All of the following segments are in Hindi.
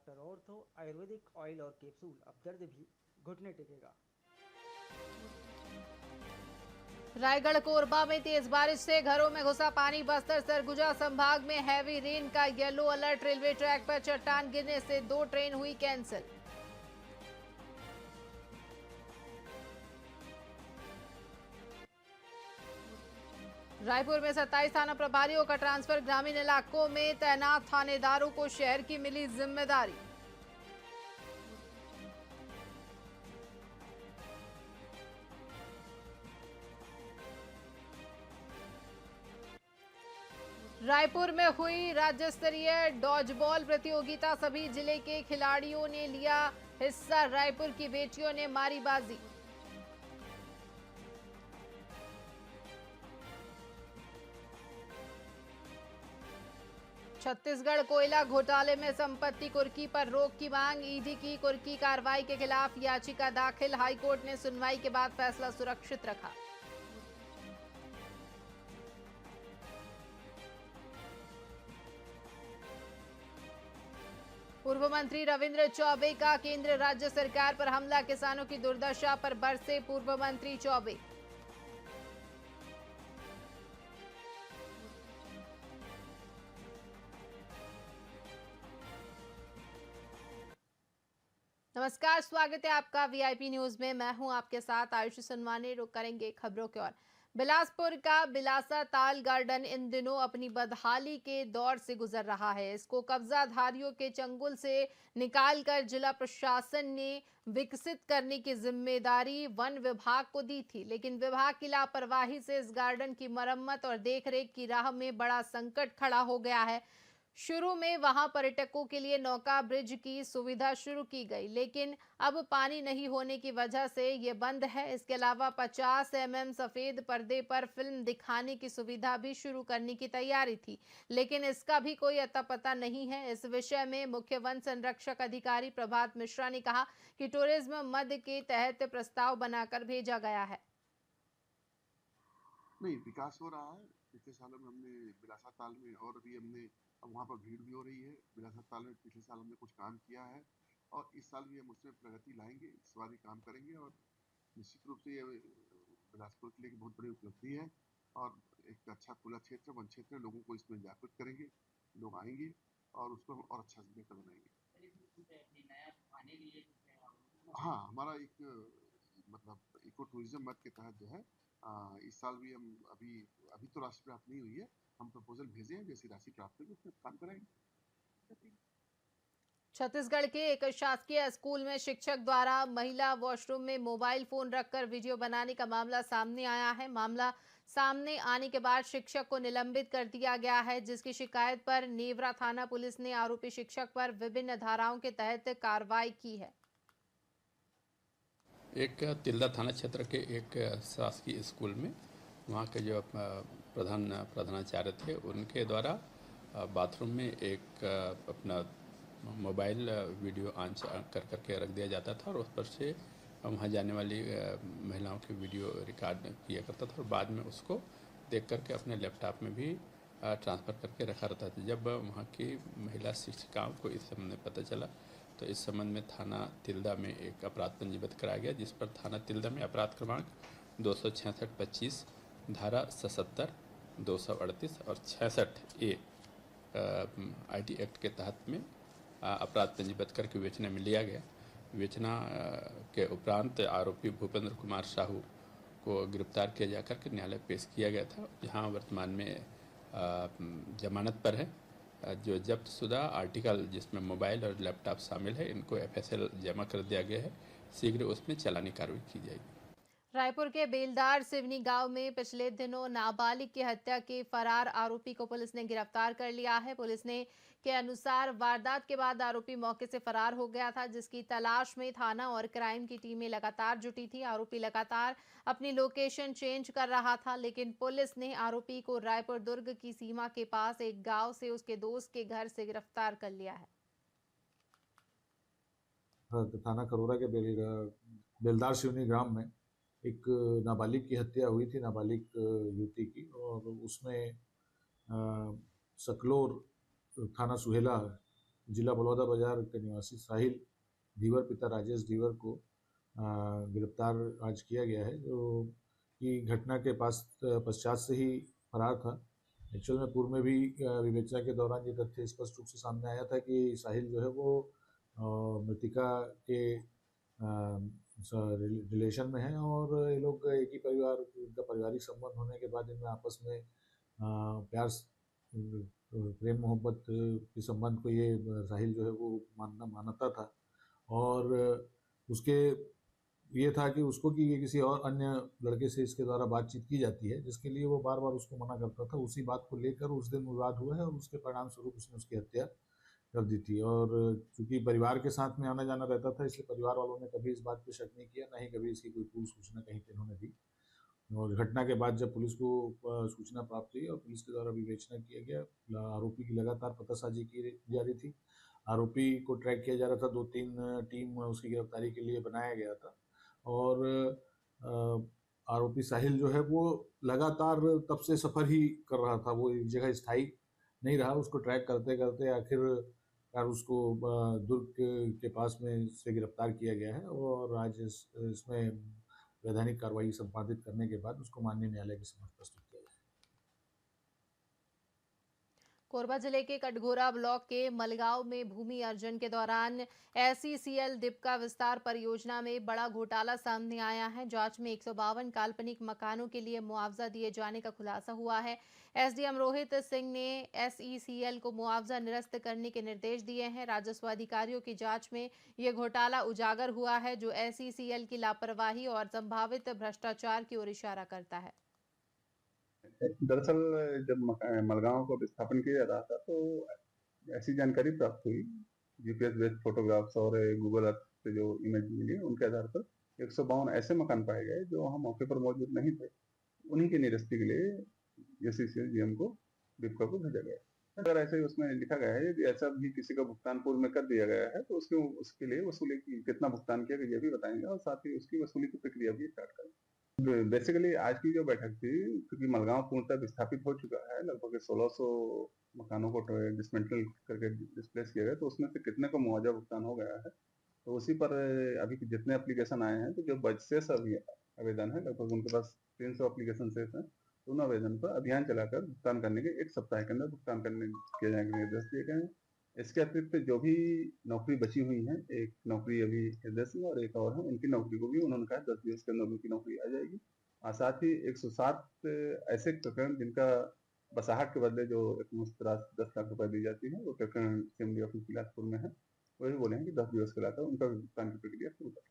डॉक्टर ऑर्थो आयुर्वेदिक ऑयल और कैप्सूल, अब दर्द भी घुटने टेकेगा। रायगढ़ कोरबा में तेज बारिश से घरों में घुसा पानी। बस्तर सरगुजा संभाग में हैवी रेन का येलो अलर्ट। रेलवे ट्रैक पर चट्टान गिरने से 2 ट्रेन हुई कैंसिल। रायपुर में 27 थाना प्रभारियों का ट्रांसफर। ग्रामीण इलाकों में तैनात थानेदारों को शहर की मिली जिम्मेदारी। रायपुर में हुई राज्य स्तरीय डॉजबॉल प्रतियोगिता। सभी जिले के खिलाड़ियों ने लिया हिस्सा। रायपुर की बेटियों ने मारी बाजी। छत्तीसगढ़ कोयला घोटाले में संपत्ति कुर्की पर रोक की मांग। ईडी की कुर्की कार्रवाई के खिलाफ याचिका दाखिल। हाईकोर्ट ने सुनवाई के बाद फैसला सुरक्षित रखा। पूर्व मंत्री रविंद्र चौबे का केंद्र राज्य सरकार पर हमला। किसानों की दुर्दशा पर बरसे पूर्व मंत्री चौबे। नमस्कार, स्वागत है आपका वीआईपी न्यूज में। मैं हूं आपके साथ आयुषी सनवानी। रुक करेंगे खबरों की ओर। बिलासपुर का बिलासा ताल गार्डन इन दिनों अपनी बदहाली के दौर से गुजर रहा है। इसको कब्जाधारियों के चंगुल से निकालकर जिला प्रशासन ने विकसित करने की जिम्मेदारी वन विभाग को दी थी, लेकिन विभाग की लापरवाही से इस गार्डन की मरम्मत और देखरेख की राह में बड़ा संकट खड़ा हो गया है। शुरू में वहां पर्यटकों के लिए नौका ब्रिज की सुविधा शुरू की गई, लेकिन अब पानी नहीं होने की वजह से ये बंद है। इसके अलावा 50 mm सफेद पर्दे पर फिल्म दिखाने की सुविधा भी शुरू करने की तैयारी थी, लेकिन इसका भी कोई अता पता नहीं है। इस विषय में मुख्य वन संरक्षक अधिकारी प्रभात मिश्रा ने कहा कि टूरिज्म मद के तहत प्रस्ताव बनाकर भेजा गया है। नहीं, विकास हो रहा है। पिछले सालों में हमने बिलासा ताल में और भी हमने, अब वहाँ पर भीड़ भी हो रही है। बिलासा ताल में पिछले साल हमने कुछ काम किया है और इस साल भी हम उसमें प्रगति लाएंगे। इस बार ही काम करेंगे और निश्चित रूप से ये बिलासपुर के लिए एक बहुत बड़ी उपलब्धि है और एक अच्छा खुला क्षेत्र, वन क्षेत्र है। लोगों को इसमें जागरूक करेंगे, लोग आएंगे और उसको हम और अच्छा बेहतर बनाएंगे। हाँ, हमारा एक मतलब इको टूरिज्म मद के तहत जो है इस साल भी हम अभी अभी तो राशि प्राप्त नहीं हुई है। हम प्रपोजल भेजे हैं, जैसी राशि प्राप्त होगी उसमें काम कराएंगे। छत्तीसगढ़ के एक शासकीय स्कूल में शिक्षक द्वारा महिला वॉशरूम में मोबाइल फोन रखकर वीडियो बनाने का मामला सामने आया है। मामला सामने आने के बाद शिक्षक को निलंबित कर दिया गया है, जिसकी शिकायत पर नेवरा थाना पुलिस ने आरोपी शिक्षक पर विभिन्न धाराओं के तहत कार्रवाई की है। एक तिल्दा थाना क्षेत्र के एक शासकीय स्कूल में वहाँ के जो प्रधानाचार्य थे, उनके द्वारा बाथरूम में एक अपना मोबाइल वीडियो ऑन कर करके रख दिया जाता था और उस पर से वहाँ जाने वाली महिलाओं के वीडियो रिकॉर्ड किया करता था और बाद में उसको देख करके अपने लैपटॉप में भी ट्रांसफ़र करके रखा रहता था। जब वहाँ की महिला शिक्षिकाओं को इस संबंध में पता चला तो इस संबंध में थाना तिल्दा में एक अपराध पंजीबद्ध कराया गया, जिस पर थाना तिल्दा में अपराध क्रमांक 266-25 धारा 77, 238 और 66A IT एक्ट के तहत में अपराध पंजीबद्ध करके विवेचना में लिया गया। विवेचना के उपरांत आरोपी भूपेंद्र कुमार साहू को गिरफ्तार किया जाकर के न्यायालय पेश किया गया था, जहां वर्तमान में जमानत पर है। जो जब्तशुदा आर्टिकल जिसमें मोबाइल और लैपटॉप शामिल है, इनको FSL जमा कर दिया गया है। शीघ्र उसमें चालानी कार्रवाई की जाएगी। रायपुर के बेलदार सिवनी गांव में पिछले दिनों नाबालिग की हत्या के फरार आरोपी को पुलिस ने गिरफ्तार कर लिया है। पुलिस ने के अनुसार वारदात के बाद आरोपी मौके से फरार हो गया था, जिसकी तलाश में थाना और क्राइम की टीमें लगातार जुटी थी। आरोपी लगातार अपनी लोकेशन चेंज कर रहा था, लेकिन पुलिस ने आरोपी को रायपुर दुर्ग की सीमा के पास एक गाँव से उसके दोस्त के घर से गिरफ्तार कर लिया है। थाना करोरा के बेलदार सिवनी ग्राम में एक नाबालिग की हत्या हुई थी, नाबालिग युवती की, और उसमें सकलोर थाना सुहेला जिला बलौदा बाजार के निवासी साहिल धीवर पिता राजेश धीवर को गिरफ्तार आज किया गया है, जो कि घटना के पश्चात से ही फरार था। एक्चुअल में पूर्व में भी विवेचना के दौरान ये तथ्य स्पष्ट रूप से सामने आया था कि साहिल जो है वो मृतिका के रिलेशन में है और ये लोग एक ही परिवार, इनका पारिवारिक संबंध होने के बाद इनमें आपस में प्यार प्रेम मोहब्बत के संबंध को ये साहिल जो है वो मानता था और उसके ये था कि उसको कि ये किसी और अन्य लड़के से इसके द्वारा बातचीत की जाती है, जिसके लिए वो बार बार उसको मना करता था। उसी बात को लेकर उस दिन विवाद हुआ है और उसके परिणाम स्वरूप उसने उसकी हत्या कर दी थी। और चूंकि परिवार के साथ में आना जाना रहता था, इसलिए परिवार वालों ने कभी इस बात पर शक नहीं किया, ना ही कभी इसकी कोई पूर्व सूचना कहीं पे इन्होंने दी। और घटना के बाद जब पुलिस को सूचना प्राप्त हुई और पुलिस के द्वारा विवेचना किया गया, आरोपी की लगातार पतासाजी की जा रही थी। आरोपी को ट्रैक किया जा रहा था, 2-3 टीम उसकी गिरफ्तारी के लिए बनाया गया था और आरोपी साहिल जो है वो लगातार तब से सफ़र ही कर रहा था, वो एक जगह स्थायी नहीं रहा। उसको ट्रैक करते करते आखिरकार उसको दुर्ग के पास में से गिरफ्तार किया गया है और आज इसमें वैधानिक कार्रवाई संपादित करने के बाद उसको माननीय न्यायालय के समक्ष प्रस्तुत किया जाएगा। कोरबा जिले के कटघोरा ब्लॉक के मलगांव में भूमि अर्जन के दौरान SECL डिप्का विस्तार परियोजना में बड़ा घोटाला सामने आया है। जांच में 152 काल्पनिक मकानों के लिए मुआवजा दिए जाने का खुलासा हुआ है। SDM रोहित सिंह ने SECL को मुआवजा निरस्त करने के निर्देश दिए हैं। राजस्व अधिकारियों की जांच में ये घोटाला उजागर हुआ है, जो SECL की लापरवाही और संभावित भ्रष्टाचार की ओर इशारा करता है। दरअसल जब मलगांव को विस्थापन किया जा रहा था तो ऐसी जानकारी प्राप्त हुई, GPS बेस्ड फोटोग्राफ्स और गूगल अर्थ से जो इमेज मिली, उनके आधार पर 152 ऐसे मकान पाए गए जो वहाँ मौके पर मौजूद नहीं थे। उन्हीं की निरस्ती के लिए SECL GM को डिप्का को भेजा गया। अगर ऐसे उसमें लिखा गया है कि ऐसा भी किसी का भुगतान पूर्व में कर दिया गया है तो उसके लिए वसूली की कितना भुगतान किया गया ये भी बताएंगे और साथ ही उसकी वसूली की प्रक्रिया भी स्टार्ट करेंगे। बेसिकली आज की जो बैठक थी, क्योंकि मलगांव पूर्णतः विस्थापित हो चुका है, लगभग 1600 मकानों को डिसमेंटल करके डिस्प्लेस किया गया, तो उसमें से कितने को मुआवजा भुगतान हो गया है, तो उसी पर अभी जितने एप्लीकेशन आए हैं, तो जो शेष अभी आवेदन है, लगभग उनके पास 300 एप्लीकेशन शेष हैं, तो उन आवेदन पर अभियान चलाकर भुगतान करने के 1 सप्ताह के अंदर भुगतान किए जाने के निर्देश दिए गए हैं। इसके अतिरिक्त जो भी नौकरी बची हुई है, एक नौकरी अभी निर्देश में और एक और है, उनकी नौकरी को भी उन्होंने कहा 10 दिवस के अंदर उनकी नौकरी आ जाएगी। और साथ ही 107 ऐसे प्रकरण जिनका बसाहट के बदले जो एकमुश्त राशि 10 लाख रुपए दी जाती है, वो प्रकरण CMD ऑफिस बिलासपुर में है, वही बोले हैं कि 10 दिवस के लाकर उनका भुगतान की प्रक्रिया शुरू कर।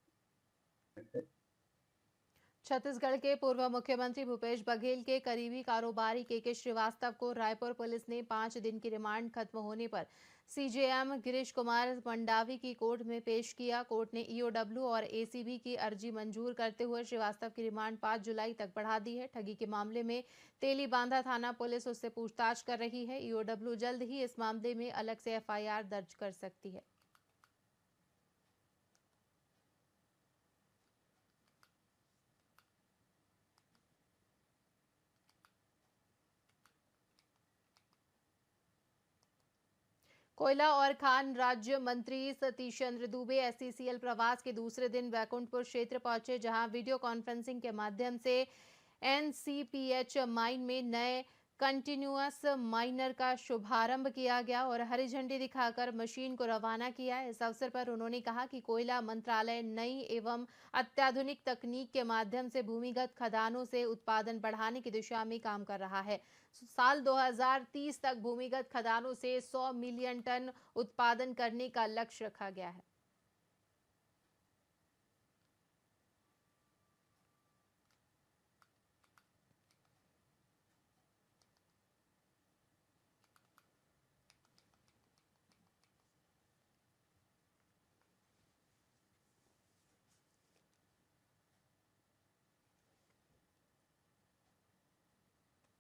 छत्तीसगढ़ के पूर्व मुख्यमंत्री भूपेश बघेल के करीबी कारोबारी KK श्रीवास्तव को रायपुर पुलिस ने 5 दिन की रिमांड खत्म होने पर CJM गिरीश कुमार मंडावी की कोर्ट में पेश किया। कोर्ट ने EOW और ACB की अर्जी मंजूर करते हुए श्रीवास्तव की रिमांड 5 जुलाई तक बढ़ा दी है। ठगी के मामले में तेलीबांधा थाना पुलिस उससे पूछताछ कर रही है। EOW जल्द ही इस मामले में अलग से FIR दर्ज कर सकती है। कोयला और खान राज्य मंत्री सतीश चंद्र दुबे SECL प्रवास के दूसरे दिन बैकुंठपुर क्षेत्र पहुंचे, जहां वीडियो कॉन्फ्रेंसिंग के माध्यम से NCPH माइन में नए कंटिन्यूअस माइनर का शुभारंभ किया गया और हरी झंडी दिखाकर मशीन को रवाना किया। इस अवसर पर उन्होंने कहा कि कोयला मंत्रालय नई एवं अत्याधुनिक तकनीक के माध्यम से भूमिगत खदानों से उत्पादन बढ़ाने की दिशा में काम कर रहा है। साल 2030 तक भूमिगत खदानों से 100 मिलियन टन उत्पादन करने का लक्ष्य रखा गया है।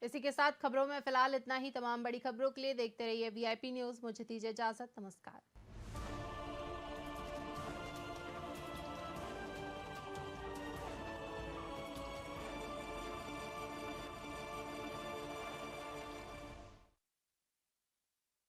इसी के साथ खबरों में फिलहाल इतना ही। तमाम बड़ी खबरों के लिए देखते रहिए VIP न्यूज़। मुझे दीजिए इजाजत। नमस्कार।